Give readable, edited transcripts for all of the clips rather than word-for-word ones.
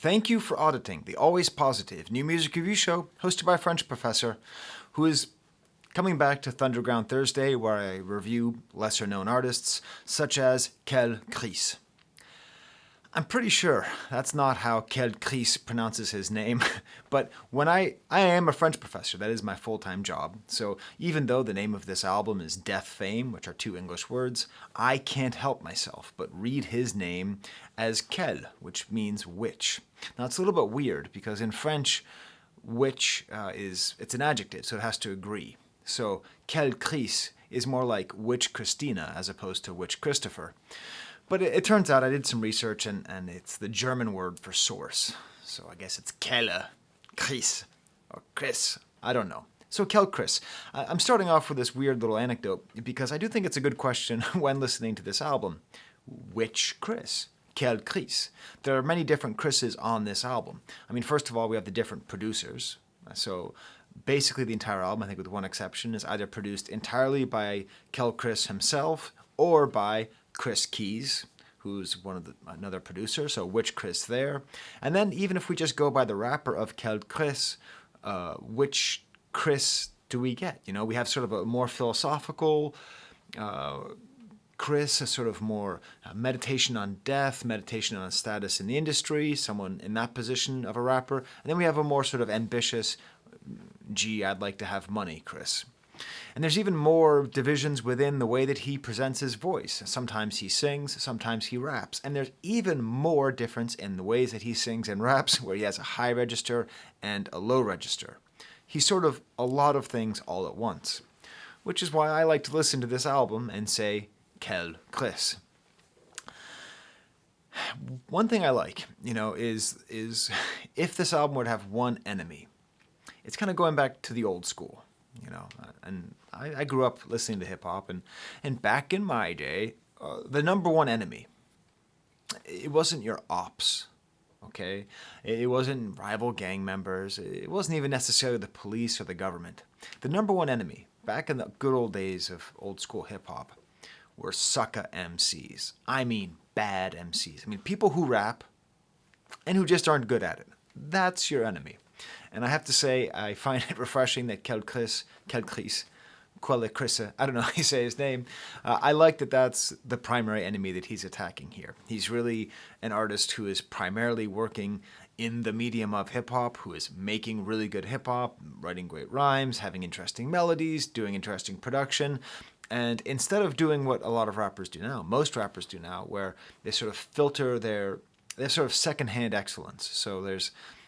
Thank you for auditing the always positive new music review show hosted by a French professor who is coming back to Thunderground Thursday, where I review lesser known artists such as Quelle. I'm pretty sure that's not how Quelle pronounces his name, but when I am a French professor, that is my full-time job, so even though the name of this album is Deathfame, which are two English words, I can't help myself but read his name as Quelle, which means witch. Now it's a little bit weird because in French, witch it's an adjective, so it has to agree. So Quelle is more like Witch Christina as opposed to Witch Christopher. But it turns out I did some research, and it's the German word for source. So I guess it's Quelle, Chris, or Chris. I don't know. So Quelle Chris. I'm starting off with this weird little anecdote because I do think it's a good question when listening to this album. Which Chris? Quelle Chris? There are many different Chris's on this album. I mean, first of all, we have the different producers. So basically the entire album, I think with one exception, is either produced entirely by Quelle Chris himself or by Chris Keys, who's another producer, so which Chris there. And then even if we just go by the rapper of Quelle Chris, which Chris do we get? You know, we have sort of a more philosophical Chris, a sort of more meditation on death, meditation on status in the industry, someone in that position of a rapper. And then we have a more sort of ambitious, gee, I'd like to have money Chris. And there's even more divisions within the way that he presents his voice. Sometimes he sings, sometimes he raps. And there's even more difference in the ways that he sings and raps, where he has a high register and a low register. He's sort of a lot of things all at once, which is why I like to listen to this album and say, Quelle Chris. One thing I like, is if this album would have one enemy, it's kind of going back to the old school. And I grew up listening to hip-hop, and back in my day, the number one enemy, it wasn't your ops, okay? It wasn't rival gang members. It wasn't even necessarily the police or the government. The number one enemy, back in the good old days of old-school hip-hop, were Sucka MCs. I mean bad MCs. I mean people who rap and who just aren't good at it. That's your enemy. And I have to say, I find it refreshing that Quelle Chris, I don't know how you say his name. I like that that's the primary enemy that he's attacking here. He's really an artist who is primarily working in the medium of hip-hop, who is making really good hip-hop, writing great rhymes, having interesting melodies, doing interesting production. And instead of doing what a lot of rappers do now, most rappers do now, where they sort of filter their sort of secondhand excellence. So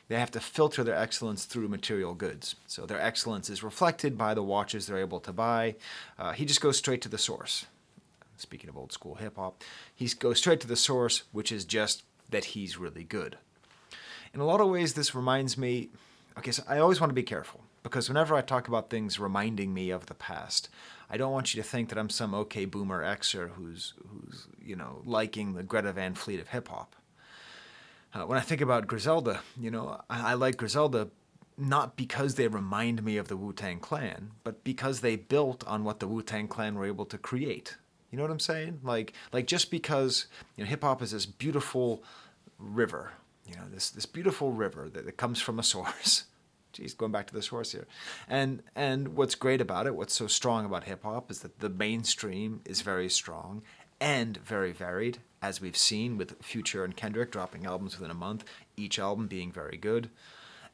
they have to filter their excellence through material goods. So their excellence is reflected by the watches they're able to buy. He just goes straight to the source. Speaking of old school hip hop, he goes straight to the source, which is just that he's really good. In a lot of ways, this reminds me, okay, so I always want to be careful, because whenever I talk about things reminding me of the past, I don't want you to think that I'm some okay boomer Xer who's liking the Greta Van Fleet of hip hop. When I think about Griselda, I like Griselda not because they remind me of the Wu-Tang Clan, but because they built on what the Wu-Tang Clan were able to create. You know what I'm saying? Like just because hip-hop is this beautiful river, this beautiful river that comes from a source. Geez, going back to the source here. And what's great about it, what's so strong about hip-hop, is that the mainstream is very strong and very varied, as we've seen with Future and Kendrick dropping albums within a month, each album being very good.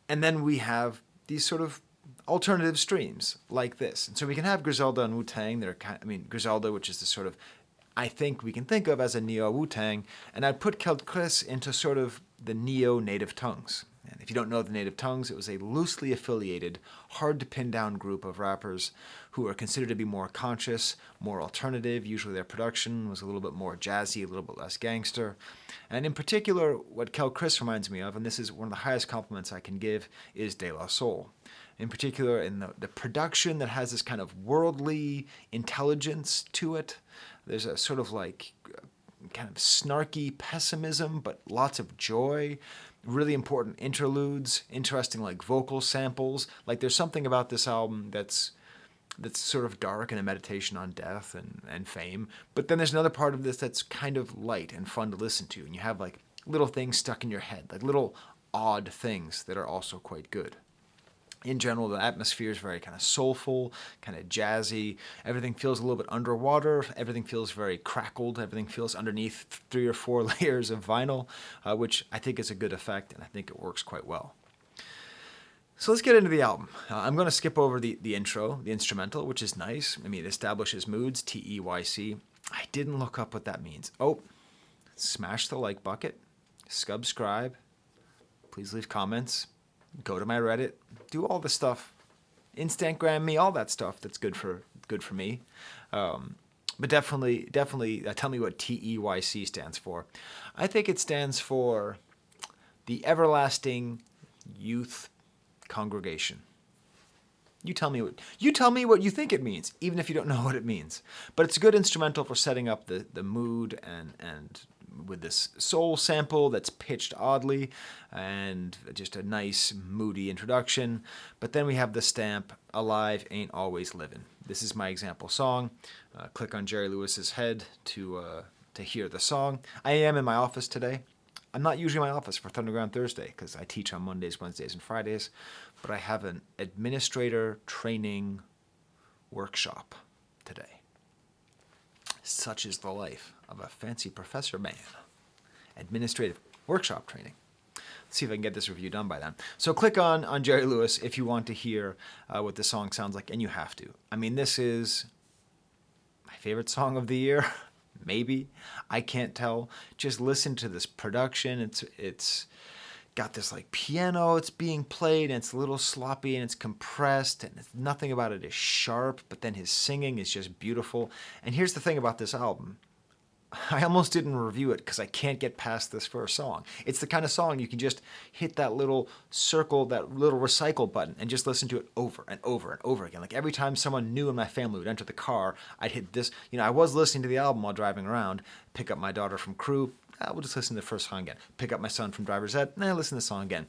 And then we have these sort of alternative streams like this. And so we can have Griselda and Wu-Tang. Griselda, which is the sort of, I think we can think of as a neo-Wu-Tang, and I'd put Quelle Chris into sort of the neo-Native Tongues. And if you don't know the Native Tongues, it was a loosely affiliated, hard-to-pin-down group of rappers who are considered to be more conscious, more alternative. Usually their production was a little bit more jazzy, a little bit less gangster. And in particular, what Quelle Chris reminds me of, and this is one of the highest compliments I can give, is De La Soul. In particular, in the production that has this kind of worldly intelligence to it. There's a sort of kind of snarky pessimism, but lots of joy. Really important interludes, interesting vocal samples. There's something about this album that's sort of dark and a meditation on death and fame. But then there's another part of this that's kind of light and fun to listen to. And you have little things stuck in your head, like little odd things that are also quite good. In general, the atmosphere is very kind of soulful, kind of jazzy. Everything feels a little bit underwater. Everything feels very crackled. Everything feels underneath 3 or 4 layers of vinyl, which I think is a good effect, and I think it works quite well. So let's get into the album. I'm going to skip over the intro, the instrumental, which is nice. I mean, it establishes moods, T-E-Y-C. I didn't look up what that means. Oh, smash the like bucket, subscribe, please leave comments, go to my Reddit, do all the stuff, Instagram me, all that stuff that's good for me. But definitely, tell me what TEYC stands for. I think it stands for the Everlasting Youth Congregation. You tell me what you think it means, even if you don't know what it means. But it's a good instrumental for setting up the mood and with this soul sample that's pitched oddly and just a nice moody introduction. But then we have the stamp, Alive Ain't Always Livin'. This is my example song. Click on Jerry Lewis's head to hear the song. I am in my office today. I'm not usually in my office for Thunderground Thursday because I teach on Mondays, Wednesdays, and Fridays, but I have an administrator training workshop today. Such is the life of a fancy professor man. Administrative workshop training. Let's see if I can get this review done by then. So click on Jerry Lewis if you want to hear what the song sounds like, and you have to. I mean, this is my favorite song of the year. Maybe. I can't tell. Just listen to this production. It's got this like piano it's being played, and it's a little sloppy and it's compressed, and nothing about it is sharp, but then his singing is just beautiful. And here's the thing about this album. I almost didn't review it because I can't get past this first song. It's the kind of song you can just hit that little circle, that little recycle button, and just listen to it over and over and over again. Like every time someone new in my family would enter the car, I'd hit this. You know, I was listening to the album while driving around, pick up my daughter from crew, we'll just listen to the first song again. Pick up my son from driver's ed, listen to the song again.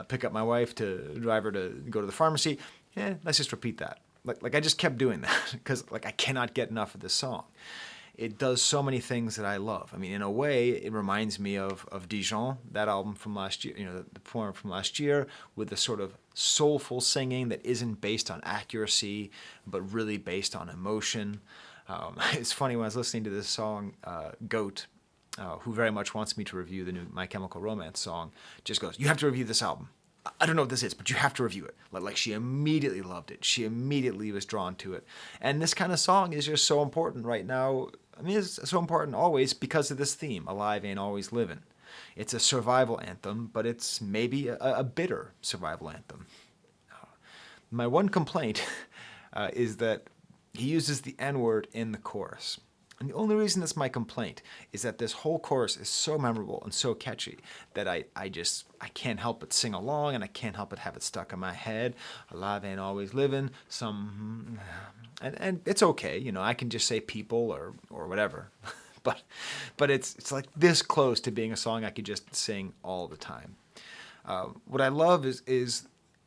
Pick up my wife to drive her to go to the pharmacy, let's just repeat that. Like I just kept doing that because like I cannot get enough of this song. It does so many things that I love. I mean, in a way, it reminds me of Dijon, that album from last year, the poem from last year, with the sort of soulful singing that isn't based on accuracy, but really based on emotion. It's funny, when I was listening to this song, Goat, who very much wants me to review the new My Chemical Romance song, just goes, "You have to review this album. I don't know what this is, but you have to review it." Like she immediately loved it. She immediately was drawn to it. And this kind of song is just so important right now. I mean, it's so important always because of this theme, Alive Ain't Always Livin'. It's a survival anthem, but it's maybe a bitter survival anthem. My one complaint is that he uses the N-word in the chorus. And the only reason that's my complaint is that this whole chorus is so memorable and so catchy that I can't help but sing along, and I can't help but have it stuck in my head. Alive ain't always living. And it's okay, I can just say people or whatever. but it's like this close to being a song I could just sing all the time. What I love is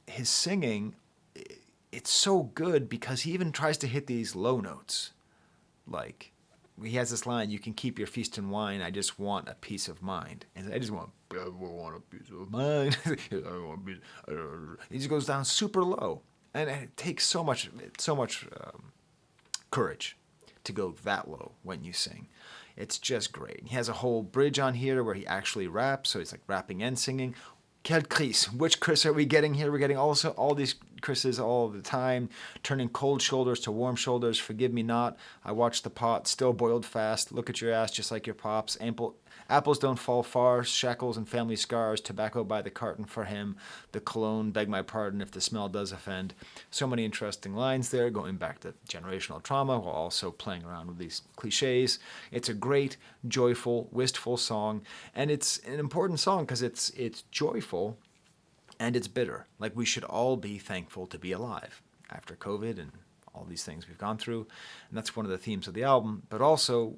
his singing. It's so good because he even tries to hit these low notes, like. He has this line, "You can keep your feast and wine, I just want a peace of mind." And I just want a piece of mind. He just goes down super low. And it takes so much courage to go that low when you sing. It's just great. He has a whole bridge on here where he actually raps, so he's like rapping and singing. Quelle Chris? Which Chris are we getting here? We're getting also all these Chris's all the time, turning cold shoulders to warm shoulders. Forgive me not. I watched the pot, still boiled fast. Look at your ass just like your pops. Apples don't fall far. Shackles and family scars. Tobacco by the carton for him. The cologne, beg my pardon if the smell does offend. So many interesting lines there, going back to generational trauma while also playing around with these cliches. It's a great, joyful, wistful song, and it's an important song because it's joyful and it's bitter. Like, we should all be thankful to be alive after COVID and all these things we've gone through, and that's one of the themes of the album. But also,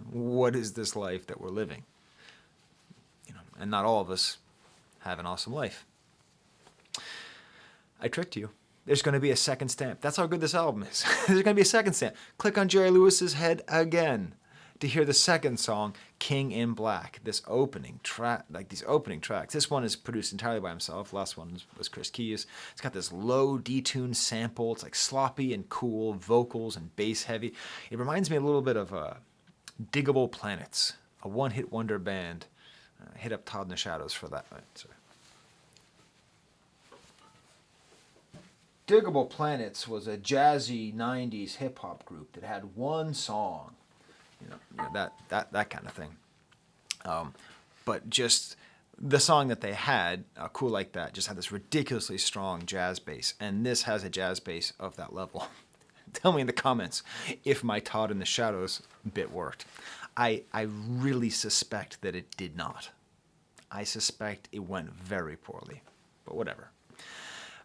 what is this life that we're living? And not all of us have an awesome life. I tricked you. There's going to be a second stamp. That's how good this album is. There's going to be a second stamp. Click on Jerry Lewis's head again to hear the second song, King in Black, this opening track, like these opening tracks. This one is produced entirely by himself. Last one was Chris Keys. It's got this low detuned sample. It's like sloppy and cool, vocals and bass heavy. It reminds me a little bit of Diggable Planets, a one-hit wonder band. Hit up Todd in the Shadows for that. Sorry. Diggable Planets was a jazzy 90s hip-hop group that had one song, that kind of thing. But just the song that they had, Cool Like That, just had this ridiculously strong jazz bass, and this has a jazz bass of that level. Tell me in the comments if my Todd in the Shadows bit worked. I really suspect that it did not. I suspect it went very poorly, but whatever.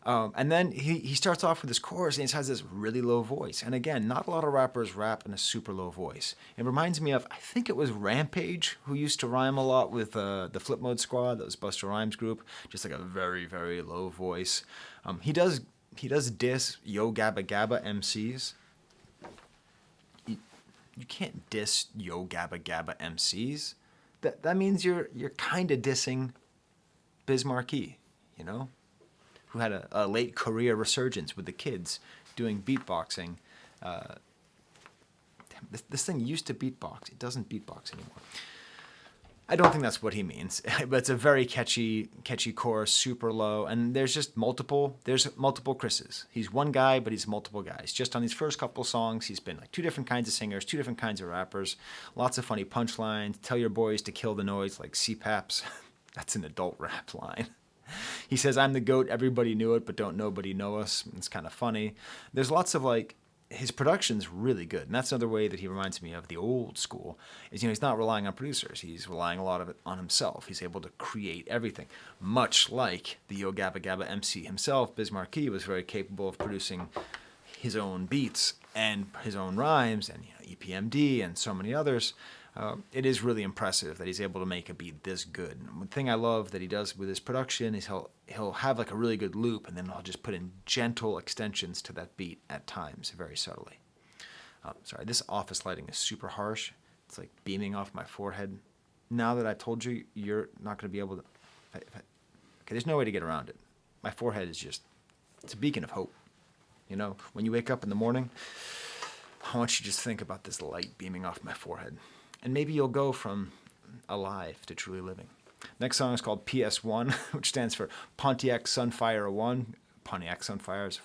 And then he starts off with this chorus, and he has this really low voice. And again, not a lot of rappers rap in a super low voice. It reminds me of, I think it was Rampage, who used to rhyme a lot with the Flip Mode Squad, that was Busta Rhymes' group, just like a very, very low voice. He does diss Yo Gabba Gabba MCs. You can't diss Yo Gabba Gabba MCs. That means you're kind of dissing Biz Markie, who had a late career resurgence with the Kids doing beatboxing. This thing used to beatbox. It doesn't beatbox anymore. I don't think that's what he means, but it's a very catchy chorus, super low, and there's multiple Chris's. He's one guy, but he's multiple guys. Just on these first couple songs, he's been like two different kinds of singers, two different kinds of rappers, lots of funny punchlines, tell your boys to kill the noise like CPAPs. That's an adult rap line. He says, I'm the GOAT, everybody knew it, but don't nobody know us. It's kind of funny. There's lots of his production's really good. And that's another way that he reminds me of the old school, is, he's not relying on producers. He's relying a lot of it on himself. He's able to create everything. Much like the Yo Gabba Gabba MC himself, Biz Markie was very capable of producing his own beats and his own rhymes, and EPMD and so many others. It is really impressive that he's able to make a beat this good. And one thing I love that he does with his production is he'll have like a really good loop, and then he'll just put in gentle extensions to that beat at times, very subtly. Sorry, this office lighting is super harsh. It's like beaming off my forehead. Now that I told you, you're not going to be able to... Okay, there's no way to get around it. My forehead is it's a beacon of hope. When you wake up in the morning, I want you to just think about this light beaming off my forehead. And maybe you'll go from alive to truly living. Next song is called PS1, which stands for Pontiac Sunfire 1. Pontiac Sunfire is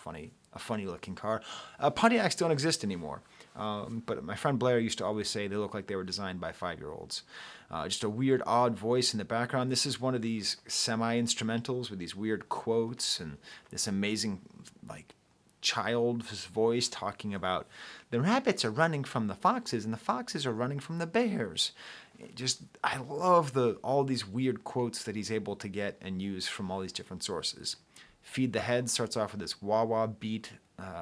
a funny looking car. Pontiacs don't exist anymore. But my friend Blair used to always say they look like they were designed by 5-year-olds. Just a weird, odd voice in the background. This is one of these semi-instrumentals with these weird quotes and this amazing, child's voice talking about the rabbits are running from the foxes and the foxes are running from the bears. I love all these weird quotes that he's able to get and use from all these different sources. Feed the Head starts off with this wah-wah beat,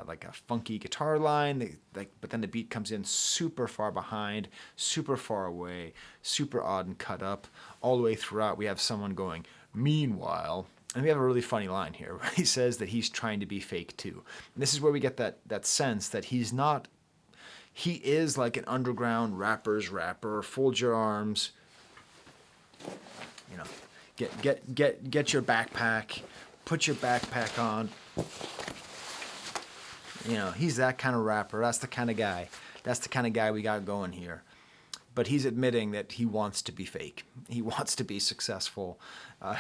like a funky guitar line, but then the beat comes in super far behind, super far away, super odd and cut up. All the way throughout, we have someone going, meanwhile. And we have a really funny line here where he says that he's trying to be fake too. And this is where we get that sense that he is like an underground rapper's rapper. Fold your arms, get your backpack, put your backpack on. He's that kind of rapper. That's the kind of guy. That's the kind of guy we got going here. But he's admitting that he wants to be fake. He wants to be successful.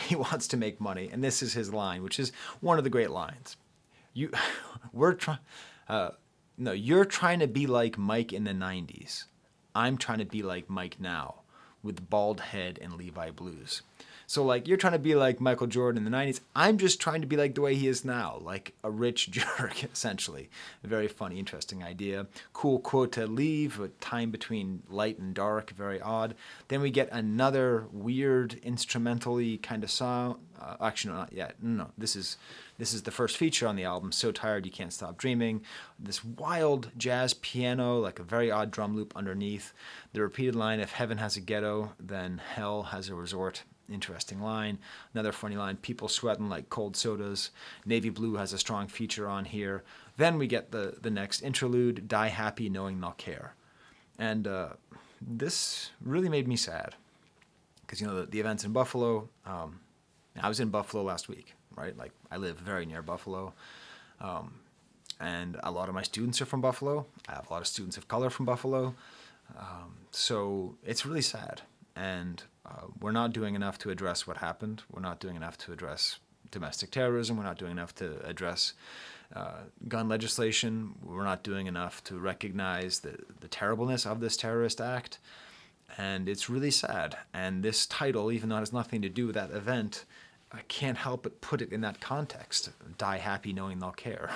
He wants to make money. And this is his line, which is one of the great lines. You're trying to be like Mike in the 90s. I'm trying to be like Mike now with bald head and Levi blues. So you're trying to be like Michael Jordan in the 90s. I'm just trying to be like the way he is now, like a rich jerk, essentially. A very funny, interesting idea. Cool quote to leave, a time between light and dark, very odd. Then we get another weird instrumentally kind of song. Actually, no, not yet. No, this is the first feature on the album, So Tired You Can't Stop Dreaming. This wild jazz piano, like a very odd drum loop underneath. The repeated line, if heaven has a ghetto, then hell has a resort. Interesting line. Another funny line, people sweating like cold sodas. Navy Blue has a strong feature on here. Then we get the next interlude, die happy knowing they'll care. And this really made me sad because, the events in Buffalo, I was in Buffalo last week, right? Like, I live very near Buffalo, and a lot of my students are from Buffalo. I have a lot of students of color from Buffalo. So it's really sad. And we're not doing enough to address what happened. We're not doing enough to address domestic terrorism. We're not doing enough to address gun legislation. We're not doing enough to recognize the terribleness of this terrorist act. And it's really sad. And this title, even though it has nothing to do with that event, I can't help but put it in that context. Die happy knowing they'll care.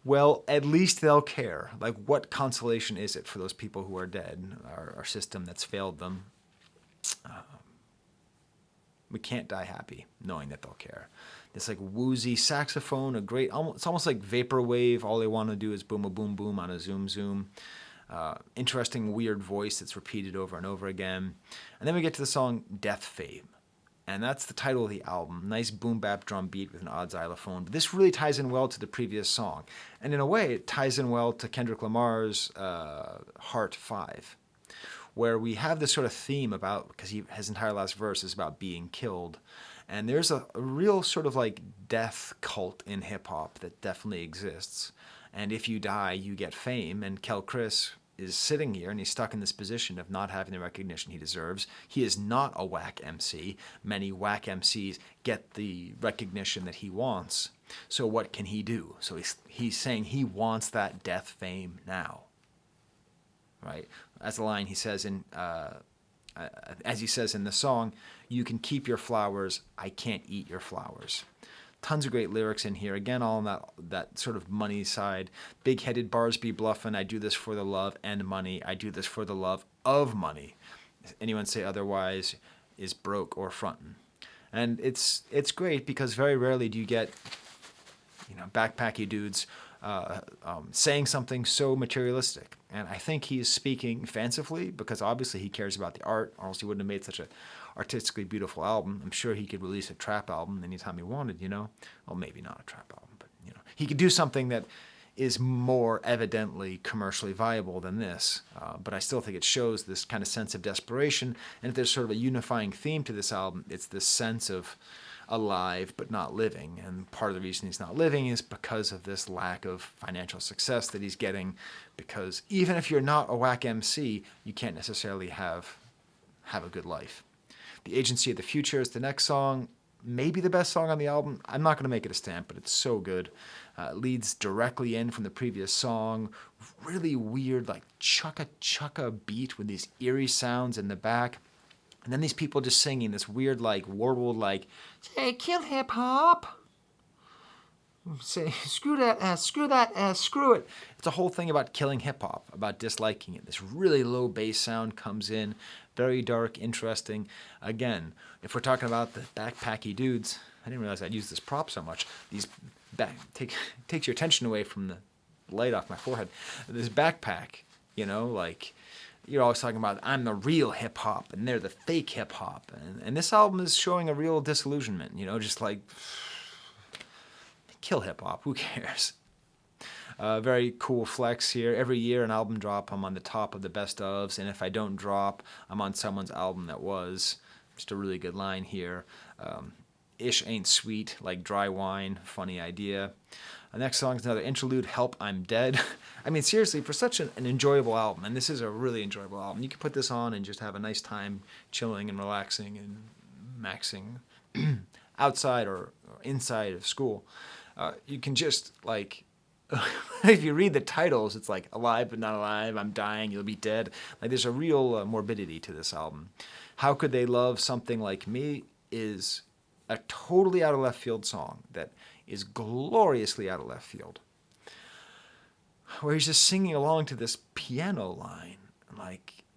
Well, at least they'll care. Like, what consolation is it for those people who are dead, our system that's failed them? We can't die happy knowing that they'll care. This woozy saxophone, it's almost like vaporwave. All they want to do is boom, a boom, boom on a zoom, zoom. Interesting, weird voice that's repeated over and over again. And then we get to the song Deathfame. And that's the title of the album. Nice boom bap drum beat with an odd xylophone. But this really ties in well to the previous song. And in a way, it ties in well to Kendrick Lamar's Heart 5, where we have this sort of theme about, because his entire last verse is about being killed. And there's a real sort of death cult in hip-hop that definitely exists. And if you die, you get fame. And Kel Chris is sitting here and he's stuck in this position of not having the recognition he deserves. He is not a whack MC. Many whack MCs get the recognition that he wants. So what can he do? So he's saying he wants that death fame now. Right? That's the line he says as he says in the song, "You can keep your flowers, I can't eat your flowers." Tons of great lyrics in here. Again, all on that sort of money side. Big-headed bars be bluffing. I do this for the love and money. I do this for the love of money. Anyone say otherwise is broke or frontin'. And it's great because very rarely do you get, backpacky dudes saying something so materialistic. And I think he's speaking fancifully because obviously he cares about the art, or else he wouldn't have made such a artistically beautiful album. I'm sure he could release a trap album anytime he wanted, Well, maybe not a trap album, but, he could do something that is more evidently commercially viable than this. But I still think it shows this kind of sense of desperation. And if there's sort of a unifying theme to this album, it's this sense of alive but not living. And part of the reason he's not living is because of this lack of financial success that he's getting. Because even if you're not a whack MC, you can't necessarily have a good life. The Agency of the Future is the next song. Maybe the best song on the album. I'm not going to make it a stamp, but it's so good. Leads directly in from the previous song. Really weird, chukka beat with these eerie sounds in the back. And then these people just singing this weird, warbled, say, kill hip hop. Say, screw that, screw it. It's a whole thing about killing hip hop, about disliking it. This really low bass sound comes in, very dark, interesting. Again, if we're talking about the backpacky dudes, I didn't realize I'd use this prop so much. These takes your attention away from the light off my forehead. This backpack, you're always talking about, I'm the real hip hop and they're the fake hip hop. And this album is showing a real disillusionment, kill hip hop, who cares? Very cool flex here. Every year an album drop, I'm on the top of the best ofs, and if I don't drop, I'm on someone's album that was. Just a really good line here. Ish ain't sweet, like dry wine. Funny idea. The next song is another interlude, Help, I'm Dead. I mean, seriously, for such an enjoyable album, and this is a really enjoyable album, you can put this on and just have a nice time chilling and relaxing and maxing outside or inside of school. You can just, if you read the titles, it's alive but not alive, I'm dying, you'll be dead. There's a real morbidity to this album. How Could They Love Something Like Me is a totally out of left field song that is gloriously out of left field, where he's just singing along to this piano line,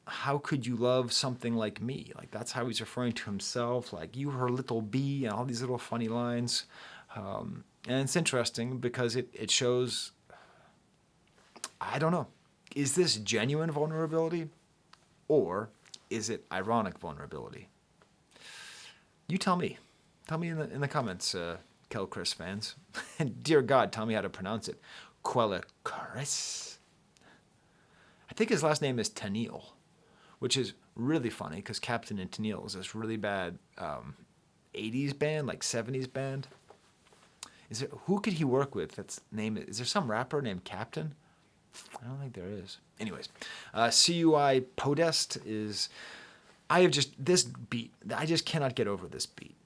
how could you love something like me? That's how he's referring to himself, you her little bee, and all these little funny lines. And it's interesting because it shows, I don't know, is this genuine vulnerability or is it ironic vulnerability? You tell me. Tell me in the comments, Kel Chris fans. And dear God, tell me how to pronounce it. Quelle Chris. I think his last name is Tennille, which is really funny because Captain and Tennille is this really bad 80s band, like 70s band. Who could he work with that's named? Is there some rapper named Captain? I don't think there is. Anyways, CUI Podest is... this beat, I just cannot get over this beat.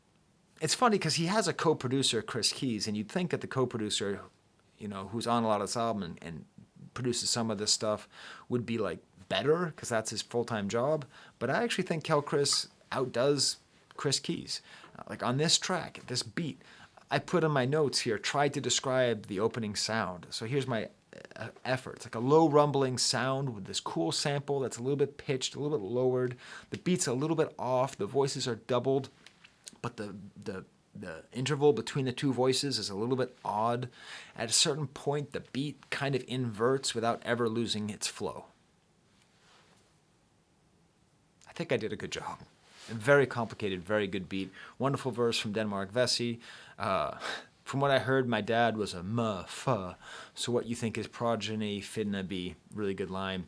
It's funny because he has a co-producer, Chris Keys, and you'd think that the co-producer, who's on a lot of this album and produces some of this stuff would be like better because that's his full-time job. But I actually think Kel Chris outdoes Chris Keys. Like on this track, this beat, I put in my notes here, tried to describe the opening sound. So here's my effort. It's like a low rumbling sound with this cool sample that's a little bit pitched, a little bit lowered. The beat's a little bit off. The voices are doubled, but the interval between the two voices is a little bit odd. At a certain point, the beat kind of inverts without ever losing its flow. I think I did a good job. A very complicated, very good beat. Wonderful verse from Denmark Vesey. From what I heard, my dad was a fa. So what you think is progeny finna be. Really good line.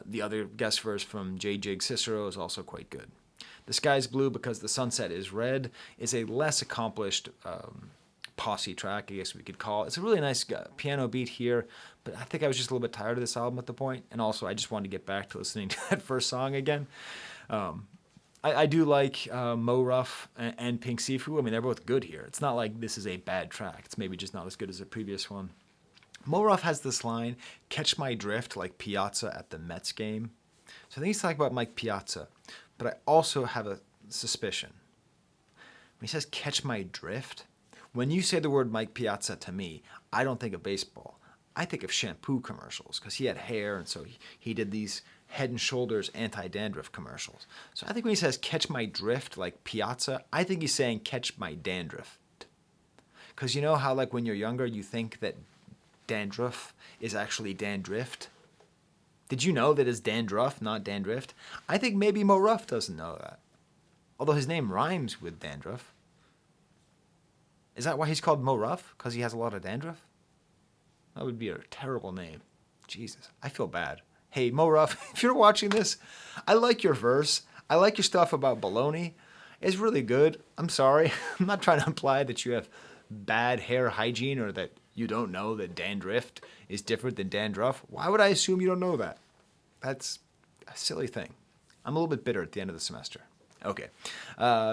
The other guest verse from J. Jig Cicero is also quite good. The Sky's Blue Because the Sunset is Red is a less accomplished posse track, I guess we could call it. It's a really nice piano beat here, but I think I was just a little bit tired of this album at the point, and also I just wanted to get back to listening to that first song again. I do like Mo Ruff and Pink Sifu. I mean, they're both good here. It's not like this is a bad track. It's maybe just not as good as the previous one. Mo Ruff has this line, "Catch my drift like Piazza at the Mets game." So I think he's talking about Mike Piazza, but I also have a suspicion. When he says "catch my drift," when you say the word Mike Piazza to me, I don't think of baseball. I think of shampoo commercials because he had hair, and so he did these Head and Shoulders anti-dandruff commercials. So I think when he says "catch my drift" like Piazza, I think he's saying "catch my dandruff." Because you know how like when you're younger you think that dandruff is actually dandrift? Did you know that it's dandruff, not dandrift? I think maybe Mo Ruff doesn't know that. Although his name rhymes with dandruff. Is that why he's called Mo Ruff? Because he has a lot of dandruff? That would be a terrible name. Jesus, I feel bad. Hey, Mo Ruff, if you're watching this, I like your verse. I like your stuff about baloney. It's really good. I'm sorry. I'm not trying to imply that you have bad hair hygiene or that you don't know that dandruff is different than dandruff. Why would I assume you don't know that? That's a silly thing. I'm a little bit bitter at the end of the semester. Okay.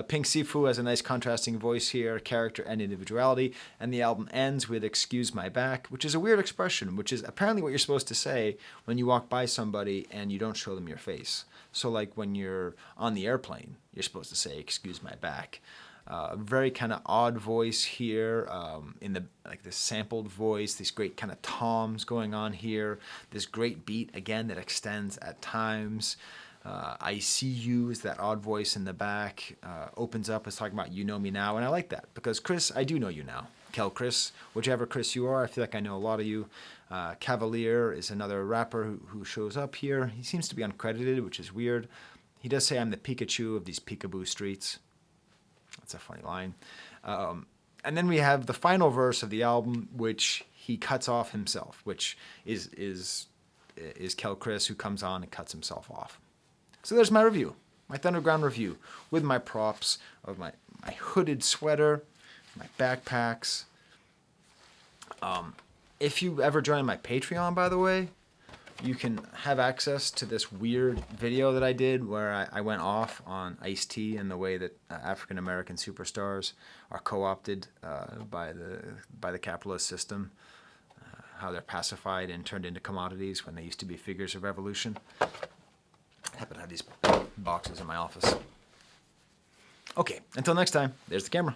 Pink Sifu has a nice contrasting voice here, character and individuality, and the album ends with "excuse my back," which is a weird expression, which is apparently what you're supposed to say when you walk by somebody and you don't show them your face. So like when you're on the airplane, you're supposed to say "excuse my back." Very kind of odd voice here, in the like this sampled voice, these great kind of toms going on here, this great beat again that extends at times. I See You is that odd voice in the back, opens up as talking about "You Know Me Now," and I like that because Chris, I do know you now. Kel Chris, whichever Chris you are, I feel like I know a lot of you. Cavalier is another rapper who shows up here. He seems to be uncredited, which is weird. He does say "I'm the Pikachu of these peekaboo streets." That's a funny line. And then we have the final verse of the album, which he cuts off himself, which is Kel Chris, who comes on and cuts himself off. So there's my review, my Thunderground review, with my props of my hooded sweater, my backpacks. If you ever join my Patreon, by the way, you can have access to this weird video that I did where I went off on Ice-T and the way that African-American superstars are co-opted by the capitalist system, how they're pacified and turned into commodities when they used to be figures of revolution. I happen to have these boxes in my office. Okay, until next time, there's the camera.